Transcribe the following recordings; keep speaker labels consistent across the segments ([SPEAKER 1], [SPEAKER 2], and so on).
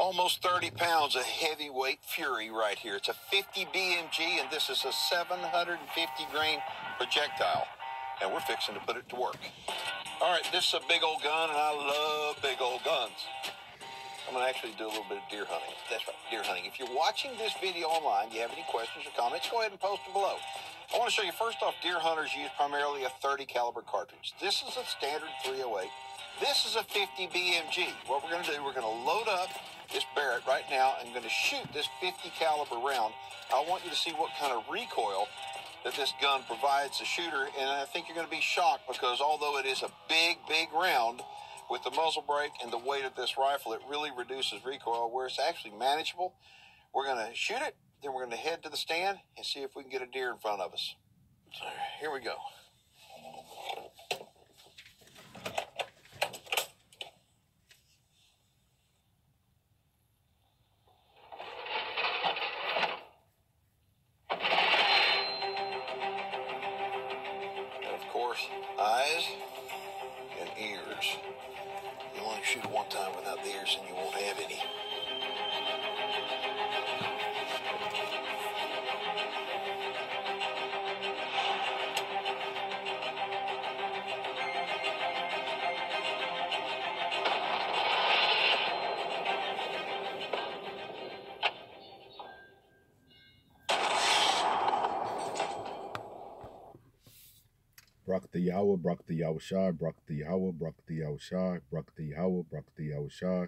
[SPEAKER 1] Almost 30 pounds of heavyweight fury right here. It's a 50 BMG, and this is a 750 grain projectile. And we're fixing to put it to work. All right, this is a big old gun, and I love big old guns. I'm going to actually do a little bit of deer hunting. That's right, deer hunting. If you're watching this video online, you have any questions or comments, go ahead and post them below. I want to show you, first off, deer hunters use primarily a 30 caliber cartridge. This is a standard 308. This is a 50 BMG. What we're going to do, we're going to load up this Barrett right now. I'm going to shoot this 50 caliber round. I want you to see what kind of recoil that this gun provides the shooter, and I think you're going to be shocked because although it is a big, big round, with the muzzle brake and the weight of this rifle, it really reduces recoil where it's actually manageable. We're going to shoot it, then we're going to head to the stand and see if we can get a deer in front of us. So here we go. And of course, eyes and ears. You only shoot one time without the ears and you won't have any.
[SPEAKER 2] Brakta Yahweh, Brakta Yahweh Shai, Brakta Yahweh, Brakta Yahweh Shai, Brakta Yahweh, Brakta Yahweh Shai.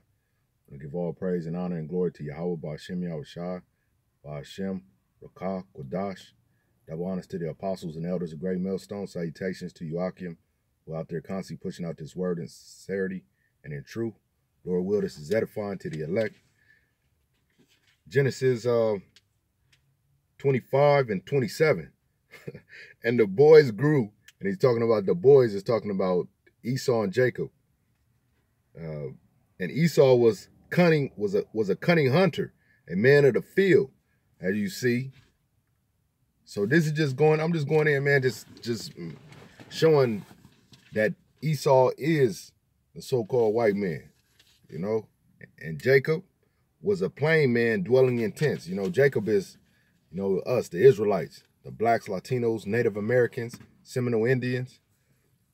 [SPEAKER 2] I give all praise and honor and glory to Yahweh, Ba'ashem Yahweh Shai, Ba'ashem, Rakah, Kodash. Double honors to the apostles and elders of Great Millstone. Salutations to Joachim, who out there constantly pushing out this word in sincerity and in truth. Lord will, this is edifying to the elect. Genesis 25 and 27. And the boys grew. And he's talking about the boys, is talking about Esau and Jacob. And Esau was cunning, was a cunning hunter, a man of the field, as you see. So this is just going, I'm just going in, man, just showing that Esau is the so-called white man, you know. And Jacob was a plain man dwelling in tents. You know, Jacob is, you know, us, the Israelites, the blacks, Latinos, Native Americans, Seminole Indians,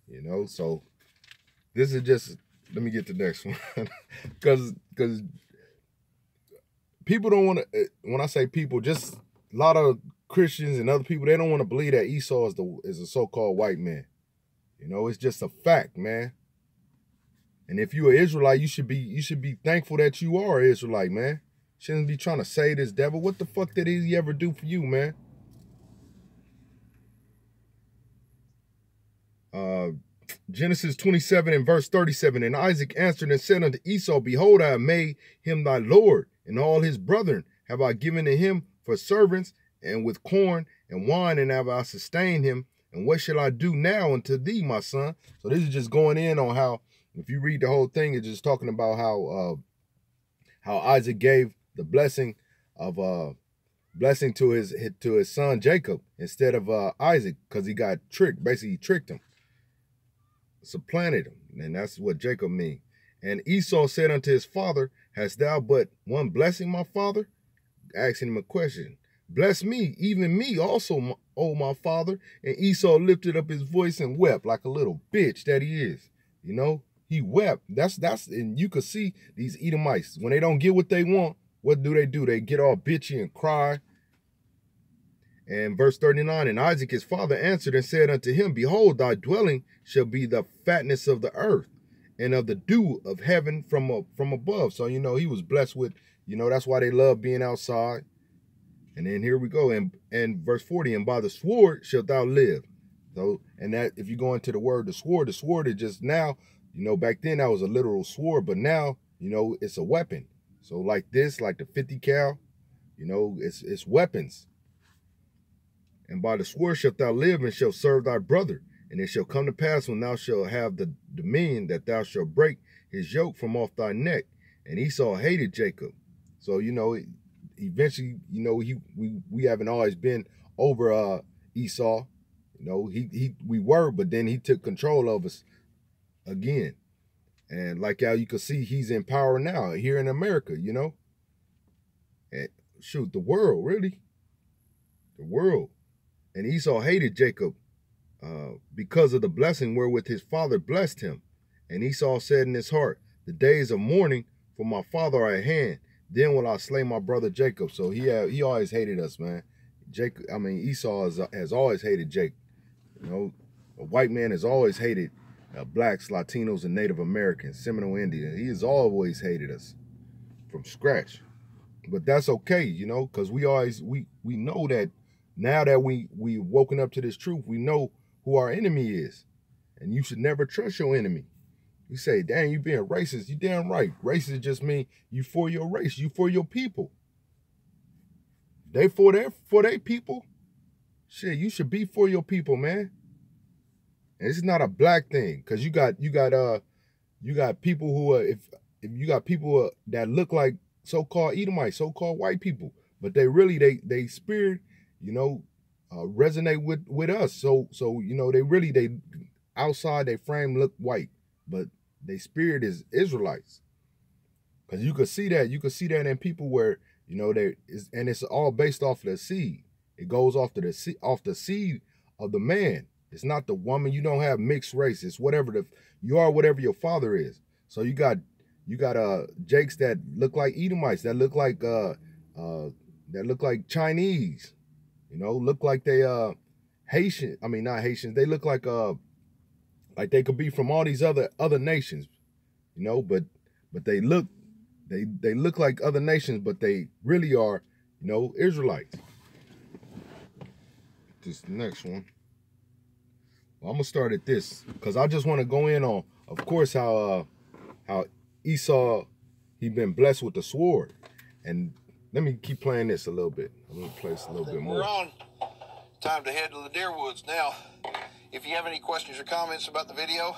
[SPEAKER 2] you know. So this is just, let me get to the next one. because people don't want to, when I say people, just a lot of Christians and other people, they don't want to believe that Esau is a so-called white man. You know, it's just a fact, man. And if you're an Israelite, you should be thankful that you are an Israelite, man. Shouldn't be trying to say this devil. What the fuck did he ever do for you, man? Genesis 27 and verse 37. And Isaac answered and said unto Esau, behold, I have made him thy lord, and all his brethren have I given to him for servants, and with corn and wine, and have I sustained him. And what shall I do now unto thee, my son? So this is just going in on how, if you read the whole thing, it's just talking about how Isaac gave the blessing of blessing to his son Jacob instead of Isaac, because he got tricked. Basically, he tricked him, supplanted him, and that's what Jacob means. And Esau said unto his father, hast thou but one blessing, my father? Asking him a question. Bless me, even me also, O my father. And Esau lifted up his voice and wept like a little bitch that he is. You know, he wept. That's and you could see these Edomites, when they don't get what they want, what do? They get all bitchy and cry. And verse 39, and Isaac his father answered and said unto him, behold, thy dwelling shall be the fatness of the earth, and of the dew of heaven from above. So, you know, he was blessed with, you know, that's why they love being outside. And then here we go, and verse 40, and by the sword shalt thou live. So, and that, if you go into the word, the sword is just now, you know, back then that was a literal sword, but now, you know, it's a weapon. So like this, like the 50 cal, you know, it's weapons. And by the sword shalt thou live, and shalt serve thy brother. And it shall come to pass, when thou shalt have the dominion, that thou shalt break his yoke from off thy neck. And Esau hated Jacob. So, you know, eventually, you know, we haven't always been over Esau. You know, we were, but then he took control of us again. And like how you can see, he's in power now here in America, you know? And shoot, the world, really. The world. And Esau hated Jacob because of the blessing wherewith his father blessed him. And Esau said in his heart, the days of mourning for my father are at hand. Then will I slay my brother Jacob. So he always hated us, man. Esau has always hated Jacob. You know, a white man has always hated blacks, Latinos, and Native Americans, Seminole Indians. He has always hated us from scratch. But that's okay, you know, because we know that now that we woken up to this truth, we know who our enemy is. And you should never trust your enemy. You say, dang, you being racist. You damn right. Racist just mean you for your race. You for your people. They for their people. Shit, you should be for your people, man. And it's not a black thing, because you got people who are, if you got people that look like so-called Edomites, so-called white people, but they really they spirit, you know, resonate with us. So you know, they outside they frame look white, but they spirit is Israelites. Because you could see that in people where, you know, and it's all based off the seed. It goes off the seed of the man. It's not the woman. You don't have mixed race. It's whatever you are, whatever your father is. So you got Jakes that look like Edomites, that look like Chinese, you know, look like they Haitian. I mean, not Haitians. They look like they could be from all these other nations, you know, but they look like other nations, but they really are, you know, Israelites. This next one. Well, I'm gonna start at this because I just want to go in on, of course, how Esau, he been blessed with the sword. And let me keep playing this a little bit. I'm gonna play this a little bit more.
[SPEAKER 1] We're on. Time to head to the deer woods now. If you have any questions or comments about the video,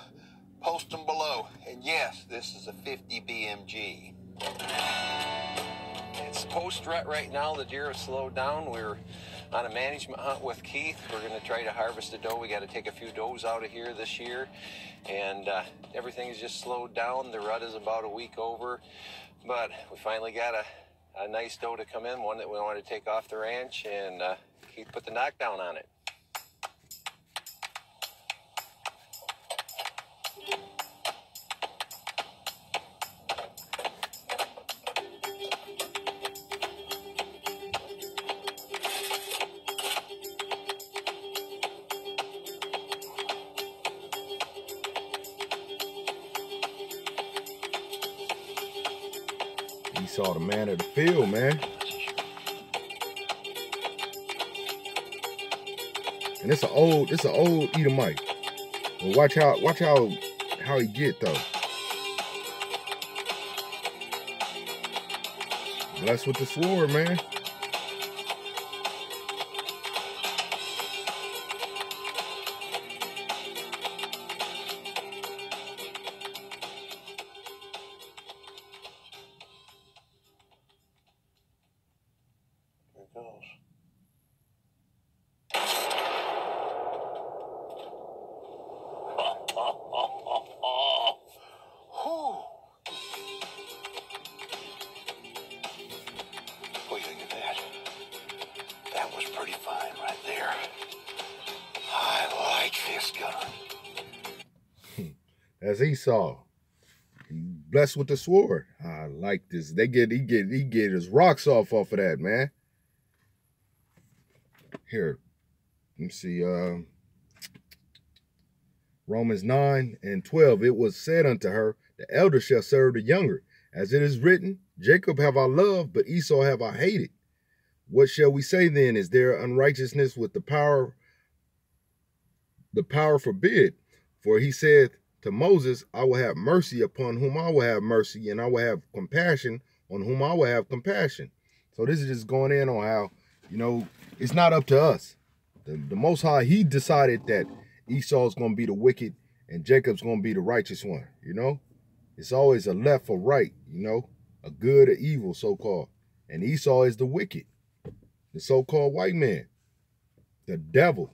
[SPEAKER 1] post them below. And yes, this is a 50 BMG. It's post-rut right now. The deer have slowed down. We're on a management hunt with Keith. We're going to try to harvest a doe. We got to take a few does out of here this year. And everything is just slowed down. The rut is about a week over. But we finally got a nice doe to come in, one that we want to take off the ranch. And Keith put the knockdown on it.
[SPEAKER 2] Esau, the man of the field, man. And it's an old Edomite. Well, watch how he get though. Blessed with the sword, man.
[SPEAKER 1] That was pretty fine right there. I like this gun.
[SPEAKER 2] That's Esau. He blessed with the sword. I like this. He get his rocks off of that, man. Here, let me see. Romans 9:12. It was said unto her, the elder shall serve the younger. As it is written, Jacob have I loved, but Esau have I hated. What shall we say then? Is there unrighteousness with the power? The power forbid. For he said to Moses, I will have mercy upon whom I will have mercy, and I will have compassion on whom I will have compassion. So this is just going in on how, you know, it's not up to us. The Most High, he decided that Esau's going to be the wicked and Jacob's going to be the righteous one, you know? It's always a left or right, you know? A good or evil, so-called. And Esau is the wicked, the so-called white man, the devil,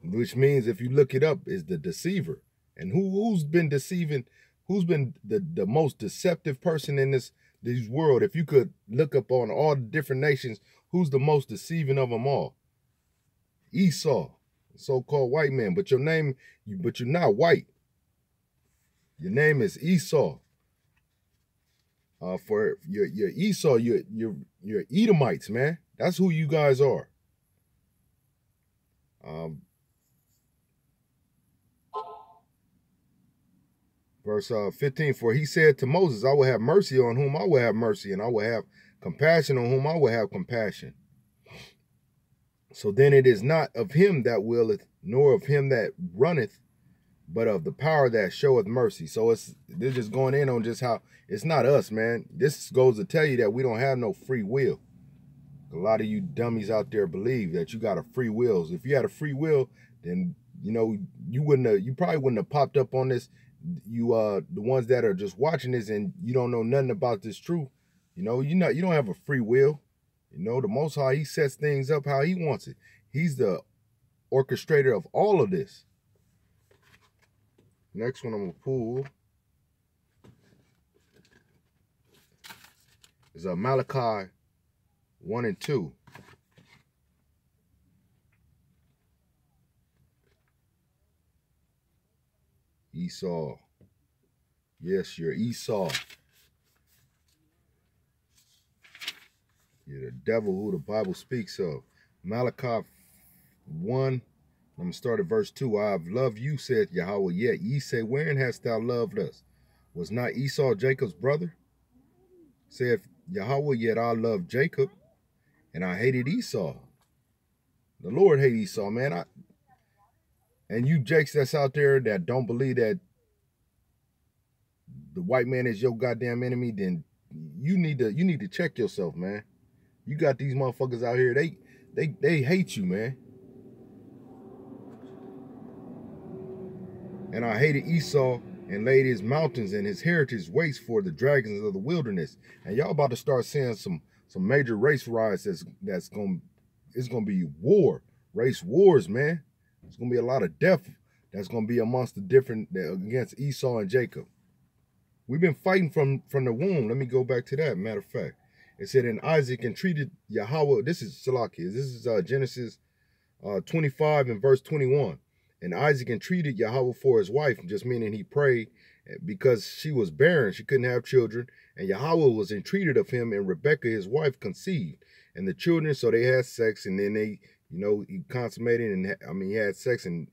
[SPEAKER 2] which means if you look it up is the deceiver. And who's been deceiving Who's been the most deceptive person in this world? If you could look up on all the different nations, who's the most deceiving of them all? Esau, so-called white man. But your name, but you're not white. Your name is Esau. For your Esau, your Edomites, man. That's who you guys are. Verse 15, for he said to Moses, I will have mercy on whom I will have mercy, and I will have compassion on whom I will have compassion. So then it is not of him that willeth, nor of him that runneth, but of the power that showeth mercy. So they're just going in on just how it's not us, man. This goes to tell you that we don't have no free will. A lot of you dummies out there believe that you got a free will. If you had a free will, then you probably wouldn't have popped up on this. The ones that are just watching this and you don't know nothing about this truth, you don't have a free will. The Most High, he sets things up how he wants it. He's the orchestrator of all of this. Next one I'm gonna pull is Malachi 1 and 2. Esau. Yes, you're Esau. You're the devil who the Bible speaks of. Malachi 1, I'm going to start at verse 2. I have loved you, saith Yahweh, yet ye say, wherein hast thou loved us? Was not Esau Jacob's brother? Saith Yahweh, yet I loved Jacob, and I hated Esau. The Lord hated Esau, man. And you jakes that's out there that don't believe that the white man is your goddamn enemy, then you need to check yourself, man. You got these motherfuckers out here, they hate you, man. And I hated Esau and laid his mountains and his heritage waste for the dragons of the wilderness. And y'all about to start seeing some major race riots it's gonna be race wars, man. It's gonna be a lot of death that's gonna be amongst the different against Esau and Jacob. We've been fighting from the womb. Let me go back to that. Matter of fact, it said, and Isaac entreated Yahweh. This is Salakia. This is Genesis 25 and verse 21. And Isaac entreated Yahweh for his wife, just meaning he prayed because she was barren. She couldn't have children. And Yahweh was entreated of him, and Rebekah, his wife, conceived. And the children, so they had sex, and then they, he consummated, and he had sex, and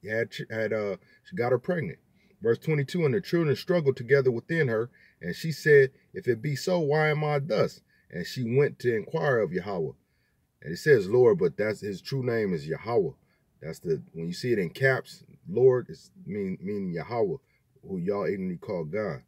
[SPEAKER 2] she got her pregnant. Verse 22, and the children struggled together within her, and she said, if it be so, why am I thus? And she went to inquire of Yahweh. And it says Lord, but that's his true name is Yahweh. That's when you see it in caps, Lord, it's meaning Yahweh, who y'all ignorantly call God.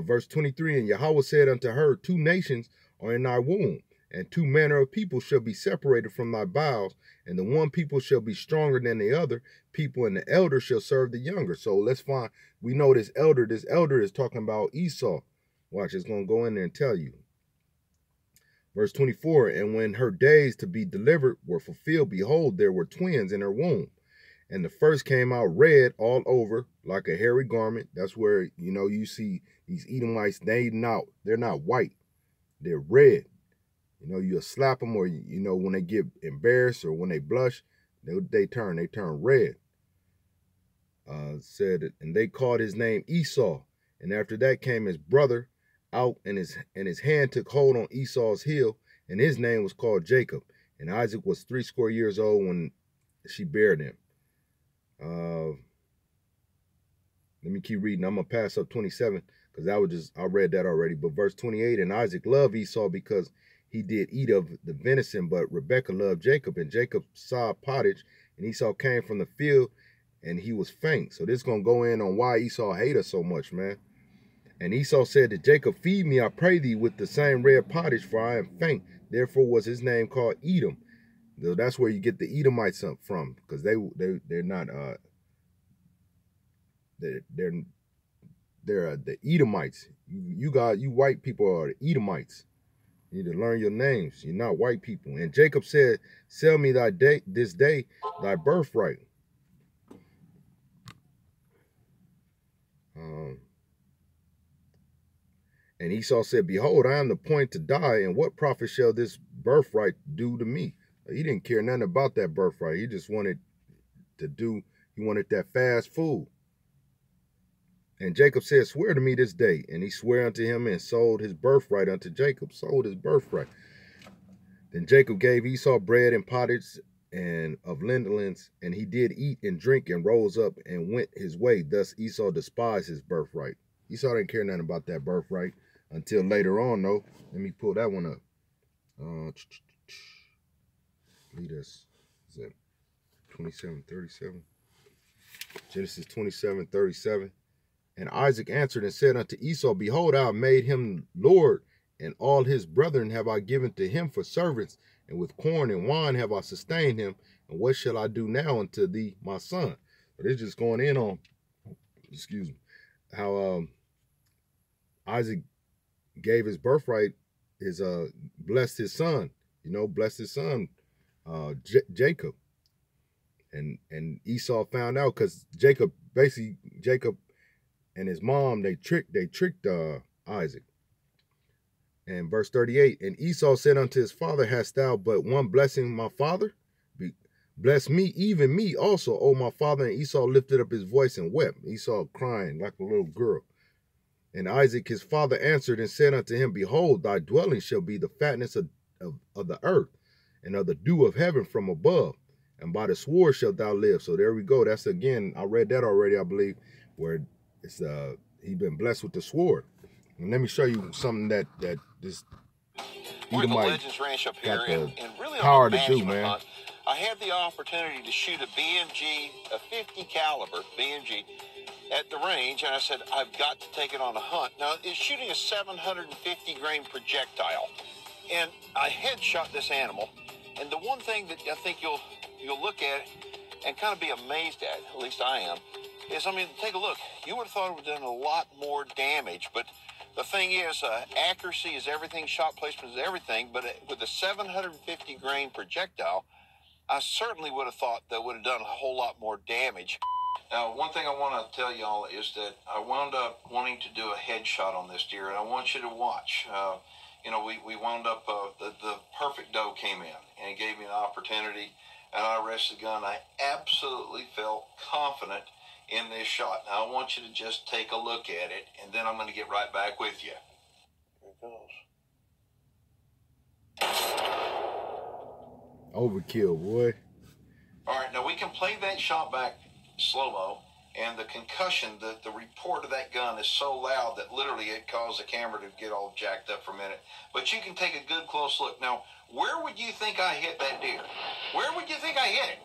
[SPEAKER 2] Verse 23, and Yahweh said unto her, 2 nations are in thy womb, and 2 manner of people shall be separated from thy bowels, and the one people shall be stronger than the other people, and the elder shall serve the younger. So let's find, we know this elder is talking about Esau. Watch, it's going to go in there and tell you. Verse 24, and when her days to be delivered were fulfilled, behold, there were twins in her womb. And the first came out red all over, like a hairy garment. That's where, you see these Edomites, they're not white. They're red. You'll slap them, or, when they get embarrassed or when they blush, they turn red. Said, and they called his name Esau. And after that came his brother out, and his hand took hold on Esau's heel, and his name was called Jacob. And Isaac was 80 years old when she bare him. Let me keep reading. I'm gonna pass up 27 because I read that already. But verse 28, and Isaac loved Esau because he did eat of the venison, but Rebekah loved Jacob, and Jacob saw pottage, and Esau came from the field, and he was faint. So this is gonna go in on why Esau hated us so much, man. And Esau said to Jacob, feed me, I pray thee, with the same red pottage, for I am faint. Therefore was his name called Edom. That's where you get the Edomites from, because they're not they're the Edomites. You white people are the Edomites. You need to learn your names. You're not white people. And Jacob said, sell me this day thy birthright. And Esau said, behold, I am the point to die, and what profit shall this birthright do to me? He didn't care nothing about that birthright. He just wanted he wanted that fast food. And Jacob said, swear to me this day. And he swore unto him and sold his birthright unto Jacob, sold his birthright. Then Jacob gave Esau bread and pottage and of lindlings, and he did eat and drink and rose up and went his way. Thus Esau despised his birthright. Esau didn't care nothing about that birthright until later on, though. Let me pull that one up. Lead us. Is that 27:37? Genesis 27:37. And Isaac answered and said unto Esau, behold, I have made him Lord, and all his brethren have I given to him for servants, and with corn and wine have I sustained him. And what shall I do now unto thee, my son? But it's just going in on, excuse me, how Isaac gave his birthright, blessed his son, blessed his son, Jacob. And Esau found out because Jacob and his mom, they tricked Isaac. And verse 38, and Esau said unto his father, hast thou but one blessing, my father? Bless me, even me also, O my father. And Esau lifted up his voice and wept. Esau crying like a little girl. And Isaac his father answered and said unto him, behold, thy dwelling shall be the fatness of the earth, and of the dew of heaven from above, and by the sword shalt thou live. So there we go. That's again, I read that already, I believe, where it's he been blessed with the sword. And let me show you something that this
[SPEAKER 1] we're at the Legends Ranch up here, and really
[SPEAKER 2] power
[SPEAKER 1] on the
[SPEAKER 2] to do, man.
[SPEAKER 1] Hunt, I had the opportunity to shoot a BMG, a 50 caliber BMG at the range, and I said, I've got to take it on a hunt. Now, it's shooting a 750 grain projectile, and I headshot this animal, and the one thing that I think you'll look at and kind of be amazed at least I am, is, I mean, take a look. You would have thought it would have done a lot more damage, but the thing is, accuracy is everything, shot placement is everything, but with a 750 grain projectile, I certainly would have thought that would have done a whole lot more damage. Now, one thing I want to tell y'all is that I wound up wanting to do a headshot on this deer, and I want you to watch. We wound up, the perfect doe came in, and it gave me an opportunity, and I rested the gun. I absolutely felt confident in this shot. Now, I want you to just take a look at it, and then I'm going to get right back with you. Here it goes.
[SPEAKER 2] Overkill, boy.
[SPEAKER 1] All right, now we can play that shot back slow-mo, and the concussion, the report of that gun is so loud that literally it caused the camera to get all jacked up for a minute. But you can take a good close look. Now, where would you think I hit that deer? Where would you think I hit it?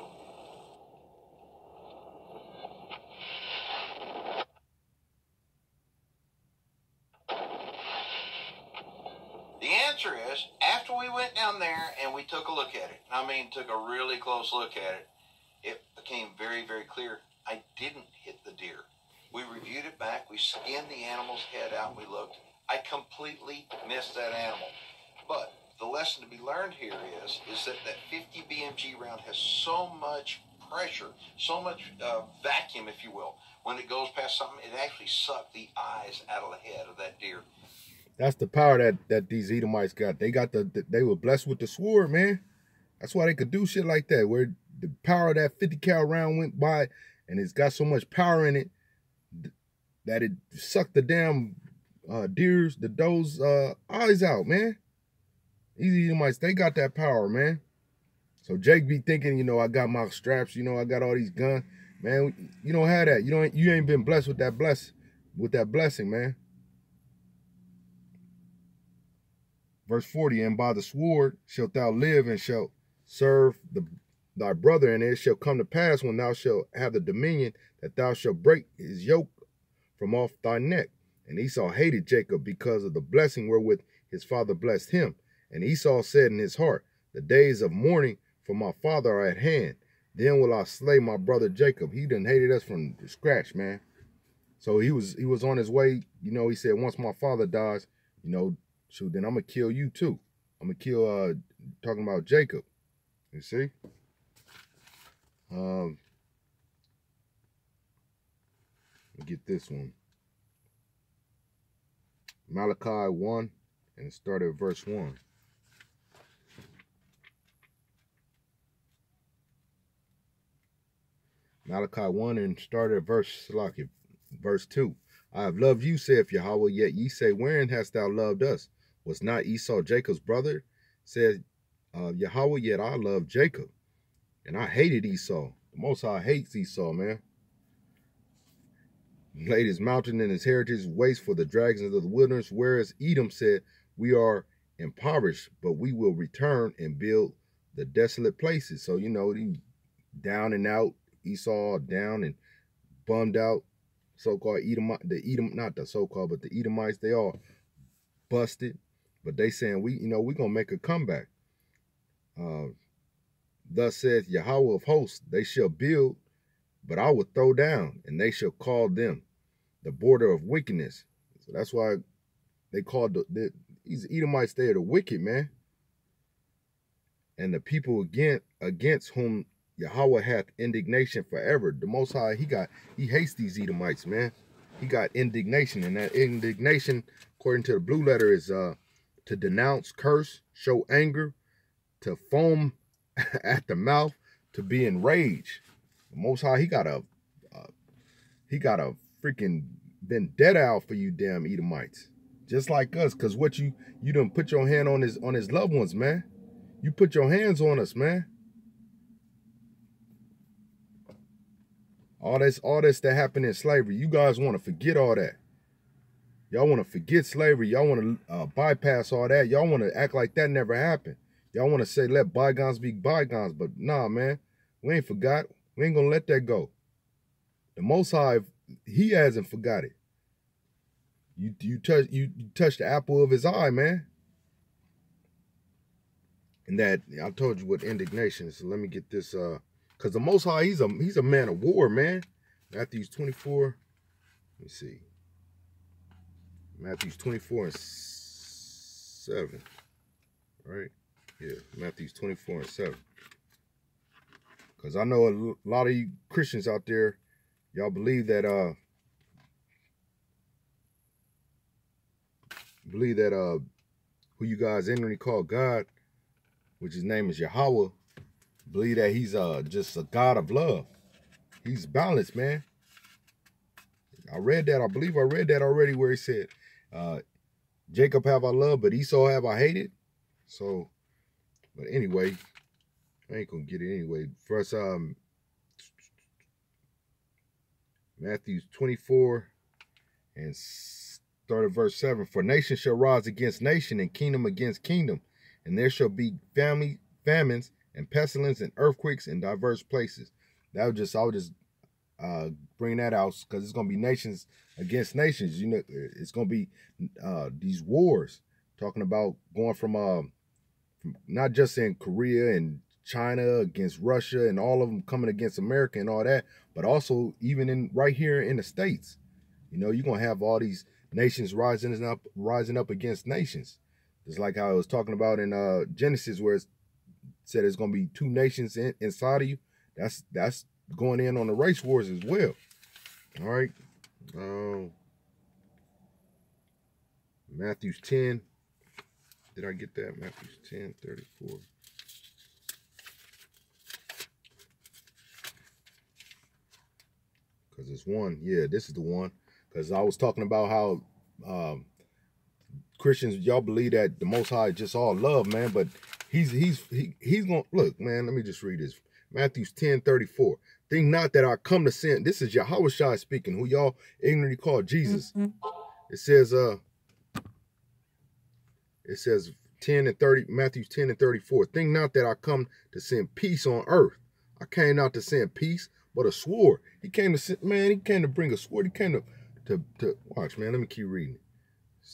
[SPEAKER 1] The answer is, after we went down there and we took a look at it, I mean, took a really close look at it, it became very, very clear I didn't hit the deer. We reviewed it back, we skinned the animal's head out, we looked. I completely missed that animal. But the lesson to be learned here is that 50 BMG round has so much pressure, so much vacuum, if you will. When it goes past something, it actually sucked the eyes out of the head of that deer.
[SPEAKER 2] That's the power that these Edomites got. They were blessed with the sword, man. That's why they could do shit like that, where the power of that 50 cal round went by, and it's got so much power in it that it sucked the damn doe's eyes out, man. These Edomites, they got that power, man. So Jake be thinking, I got my straps, I got all these guns. Man, you don't have that. You ain't been blessed with that blessing, man. Verse 40, and by the sword shalt thou live, and shalt serve thy brother, and it shall come to pass when thou shalt have the dominion that thou shalt break his yoke from off thy neck. And Esau hated Jacob because of the blessing wherewith his father blessed him. And Esau said in his heart, the days of mourning for my father are at hand. Then will I slay my brother Jacob. He done hated us from the scratch, man. So he was on his way. He said, once my father dies, shoot, then I'm going to kill you too. I'm going to kill, talking about Jacob. You see? Let me get this one. Malachi 1 and start at verse 1. Malachi 1 and start at verse 2. I have loved you, saith Yahweh, yet ye say, wherein hast thou loved us? Was not Esau Jacob's brother? Said Yahweh, yet I loved Jacob, and I hated Esau. The Most High hates Esau, man. He laid his mountain and his heritage waste for the dragons of the wilderness, whereas Edom said, we are impoverished, but we will return and build the desolate places. So, you know, he down and out, Esau down and bummed out, so-called not the so-called, but the Edomites, they all busted, but they saying, we're going to make a comeback. Thus saith Yahweh of hosts, they shall build, but I will throw down, and they shall call them the border of wickedness. So that's why they called these Edomites, they are the wicked, man. And the people against whom Yahweh hath indignation forever. The Most High, he hates these Edomites, man. He got indignation, and that indignation, according to the blue letter, is to denounce, curse, show anger, to foam at the mouth, to be enraged. The Most High, he got a freaking vendetta out for you damn Edomites, just like us. Cause what you done put your hand on his loved ones, man. You put your hands on us, man. All this that happened in slavery, you guys want to forget all that. Y'all want to forget slavery. Y'all want to bypass all that. Y'all want to act like that never happened. Y'all want to say, let bygones be bygones. But nah, man, we ain't forgot. We ain't going to let that go. The Most High, he hasn't forgot it. You touched the apple of his eye, man. And that, I told you what indignation. So let me get this, because the Most High, he's a man of war, man. Matthews 24, let me see. Matthews 24 and 7, right? Yeah, Matthews 24 and 7. Because I know a lot of you Christians out there, y'all believe that who you guys ignorantly call God, which his name is Yahweh, believe that he's just a God of love. He's balanced, man. I read that. I believe I read that already, where he said, Jacob have I loved, but Esau have I hated. So, but anyway, I ain't gonna get it anyway. First, Matthew 24 and start at verse 7. For nation shall rise against nation, and kingdom against kingdom, and there shall be famines and pestilence and earthquakes in diverse places. I'll just bring that out, because it's gonna be nations against nations. You know, it's gonna be these wars, talking about going from not just in Korea and China against Russia, and all of them coming against America and all that, but also even right here in the States. You know, you're gonna have all these nations rising up against nations. Just like how I was talking about in Genesis, where it said there's gonna be two nations inside of you. That's going in on the race wars as well. All right. Matthews 10. Did I get that? Matthews 10:34. Because it's one. Yeah, this is the one. Because I was talking about how Christians, y'all believe that the Most High is just all love, man. But he's gonna look, man. Let me just read this. Matthews 10:34. Think not that I come to sin. This is Yahweh Shai speaking, who y'all ignorantly call Jesus. It says 10 and 30, Matthews 10 and 34. Think not that I come to send peace on earth. I came not to send peace, but a sword. He came to bring a sword. He came to watch, man. Let me keep reading.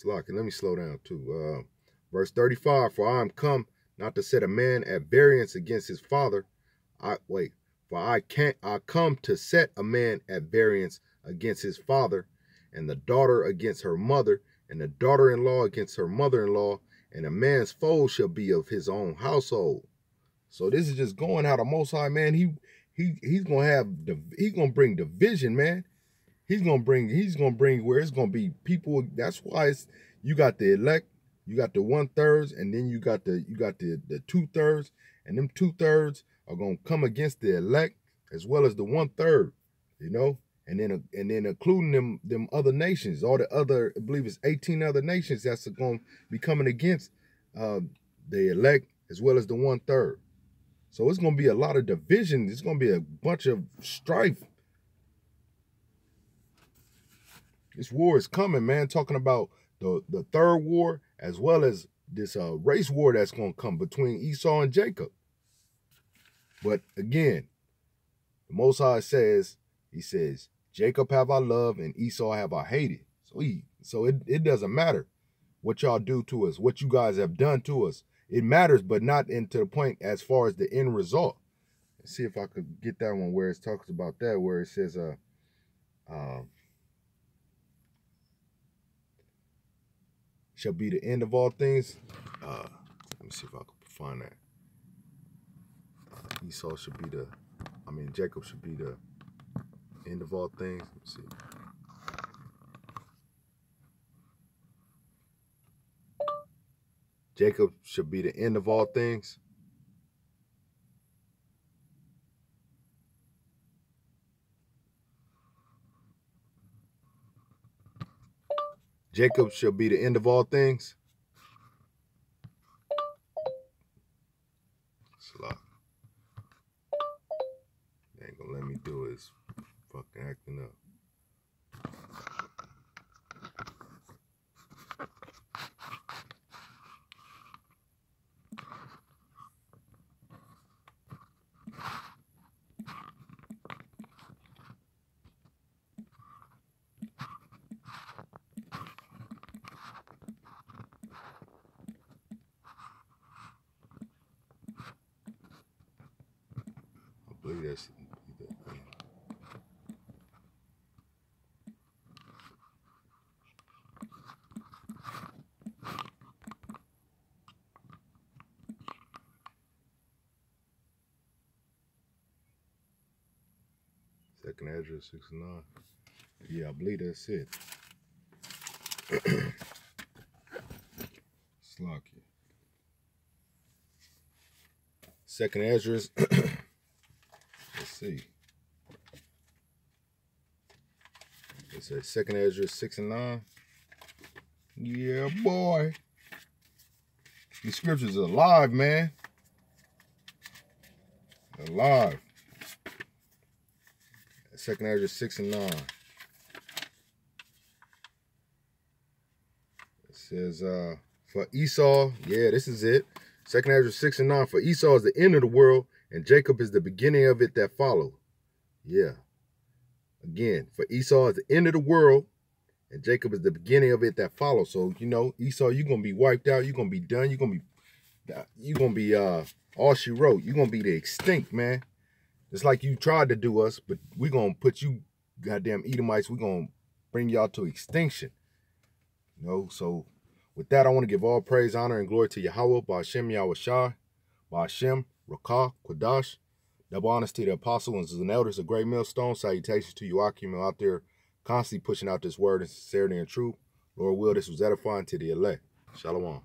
[SPEAKER 2] Let me slow down too. Verse 35. For I am come not to set a man at variance against his father. I come to set a man at variance against his father, and the daughter against her mother, and the daughter-in-law against her mother-in-law, and a man's foe shall be of his own household. So this is just going how the Most High, man, he's gonna bring division, man. He's gonna bring where it's gonna be people. That's why you got the elect, you got the 1/3, and then you got the 2/3, and them 2/3 are gonna come against the elect as well as the 1/3, you know, and then including them other nations, all the other, I believe it's 18 other nations that's gonna be coming against the elect as well as the 1/3. So it's gonna be a lot of division. It's gonna be a bunch of strife. This war is coming, man. Talking about the third war as well as this race war that's gonna come between Esau and Jacob. But again, the Most High says, he says, Jacob have I loved and Esau have I hated. So it doesn't matter what y'all do to us, what you guys have done to us. It matters, but not into the point as far as the end result. Let's see if I could get that one where it talks about that, where it says, shall be the end of all things. Let me see if I can find that. Esau should be Jacob should be the end of all things. Let me see. Jacob should be the end of all things. Jacob shall be the end of all things. Slot. They ain't gonna let me do it. It's fucking acting up. I believe that's Second Ezra 6:9. Yeah, I believe that's it. Slocky. Second Ezra. Let's see. It says Second Ezra 6:9. Yeah, boy. These scriptures are alive, man. Alive. Second Ezra 6:9. It says, for Esau, yeah, this is it. Second Ezra 6:9. For Esau is the end of the world, and Jacob is the beginning of it that follow. Yeah. Again, for Esau is the end of the world, and Jacob is the beginning of it that follow. So, you know, Esau, you're gonna be wiped out, you're gonna be done, you're gonna be all she wrote. You're gonna be the extinct, man. It's like you tried to do us, but we're going to put you, goddamn Edomites, we're going to bring y'all to extinction. You know, so with that, I want to give all praise, honor, and glory to Yahweh, Ba'ashem Yahushai, Ba'ashem, Rakah, Quadash. Double honors to the apostle and the elders, a great millstone. Salutations to you, Akim, out there constantly pushing out this word in sincerity and truth. Lord will, this was edifying to the elect. Shalom.